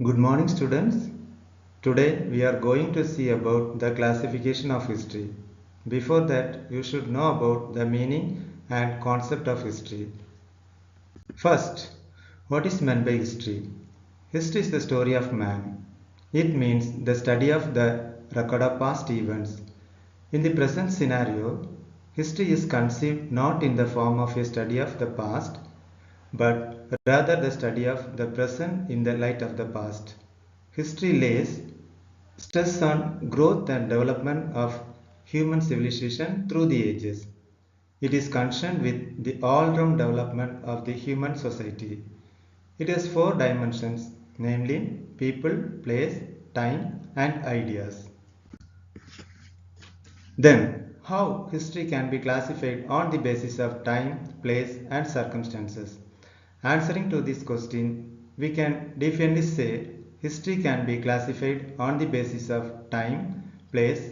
Good morning, students. Today we are going to see about the classification of history. Before that, you should know about the meaning and concept of history. First, what is meant by history? History is the story of man. It means the study of the record of past events. In the present scenario, history is conceived not in the form of a study of the past, but rather the study of the present in the light of the past. History lays stress on growth and development of human civilization through the ages. It is concerned with the all-round development of the human society. It has four dimensions, namely people, place, time, and ideas. Then, how history can be classified on the basis of time, place, and circumstances? Answering to this question, we can definitely say history can be classified on the basis of time, place,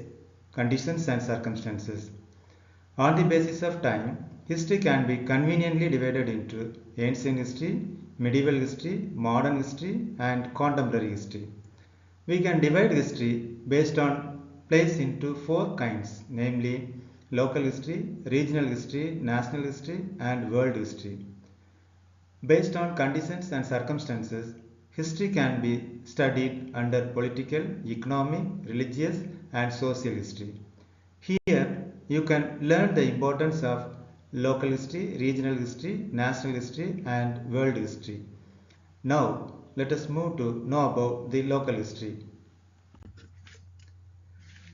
conditions, and circumstances. On the basis of time, history can be conveniently divided into ancient history, medieval history, modern history, and contemporary history. We can divide history based on place into four kinds, namely local history, regional history, national history, and world history. Based on conditions and circumstances, history can be studied under political, economic, religious, and social history. Here, you can learn the importance of local history, regional history, national history, and world history. Now, let us move to know about the local history.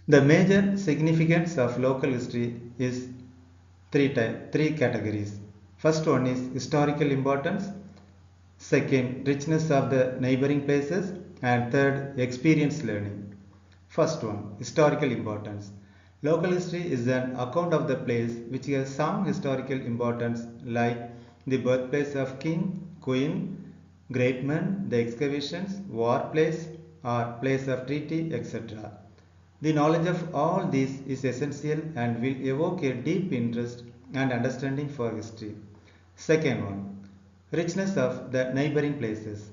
The major significance of local history is three categories. First one is historical importance, second, richness of the neighboring places, and third, experience learning. First one, historical importance. Local history is an account of the place which has some historical importance like the birthplace of king, queen, great men, the excavations, war place or place of treaty, etc. The knowledge of all these is essential and will evoke a deep interest and understanding for history. Second one, richness of the neighboring places.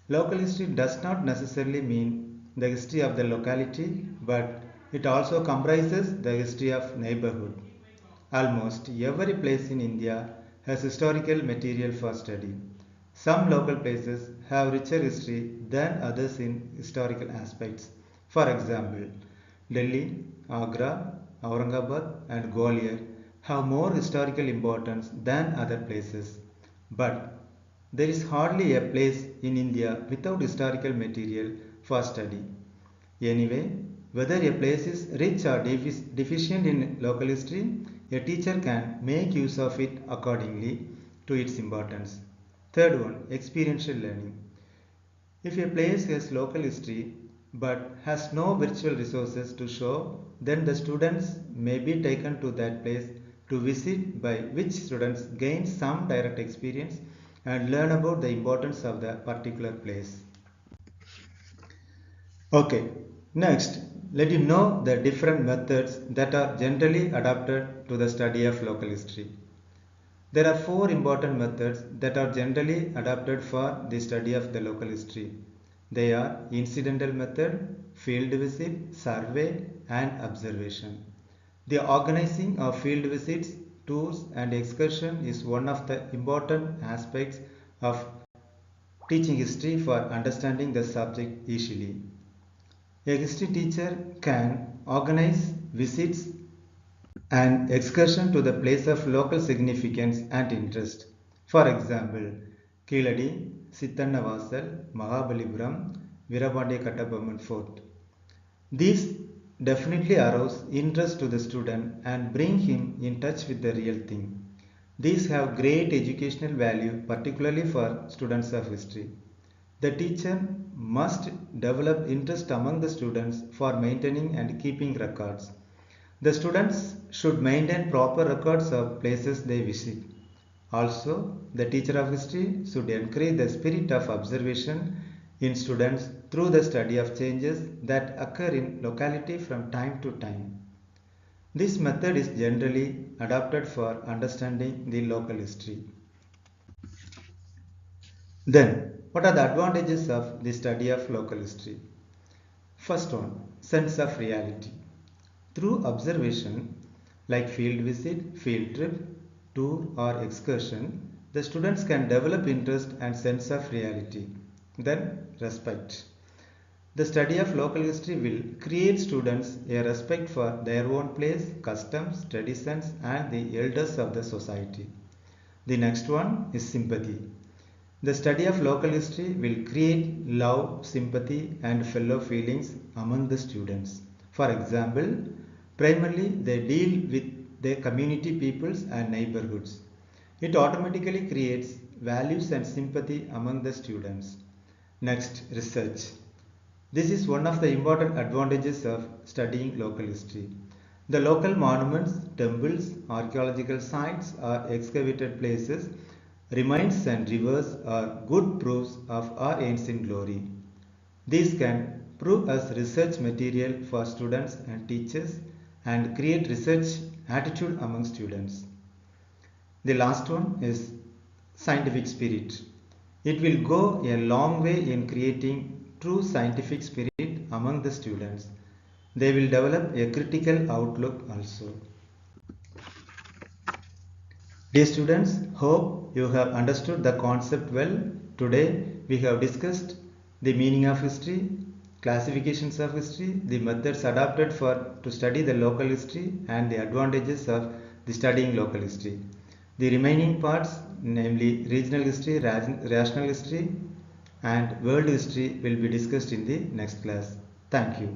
Local history does not necessarily mean the history of the locality, but it also comprises the history of neighborhood. Almost every place in India has historical material for study. Some local places have richer history than others in historical aspects. For example, Delhi, Agra, Aurangabad, and Gwalior have more historical importance than other places. But there is hardly a place in India without historical material for study. Anyway, whether a place is rich or deficient in local history, a teacher can make use of it accordingly to its importance. Third one, experiential learning. If a place has local history but has no virtual resources to show, then the students may be taken to that place to visit, by which students gain some direct experience and learn about the importance of the particular place. Okay, next, let you know the different methods that are generally adapted to the study of local history. There are four important methods that are generally adapted for the study of the local history. They are incidental method, field visit, survey, and observation. The organizing of field visits, tours, and excursion is one of the important aspects of teaching history for understanding the subject easily. A history teacher can organize visits and excursion to the place of local significance and interest. For example, Kiladi, Sithannavasal, Mahabalipuram, Veerapandiya Kattabomman Fort. These definitely arouse interest to the student and bring him in touch with the real thing. These have great educational value, particularly for students of history. The teacher must develop interest among the students for maintaining and keeping records. The students should maintain proper records of places they visit. Also, the teacher of history should encourage the spirit of observation in students through the study of changes that occur in locality from time to time. This method is generally adopted for understanding the local history. Then, What are the advantages of the study of local history? First one, sense of reality. Through observation, like field visit, field trip, tour or excursion, the students can develop interest and sense of reality. Then, respect. The study of local history will create students a respect for their own place, customs, traditions and the elders of the society. The next one is sympathy. The study of local history will create love, sympathy and fellow feelings among the students. For example, primarily they deal with their community peoples and neighborhoods. It automatically creates values and sympathy among the students. Next, research. This is one of the important advantages of studying local history. The local monuments, temples, archaeological sites or excavated places, remains and rivers are good proofs of our ancient glory. These can prove as research material for students and teachers and create research attitude among students. The last one is scientific spirit. It will go a long way in creating true scientific spirit among the students. They will develop a critical outlook also. Dear students, hope you have understood the concept well. Today we have discussed the meaning of history, classifications of history, the methods adopted to study the local history and the advantages of the studying local history. The remaining parts, namely regional history, rational history and world history, will be discussed in the next class. Thank you.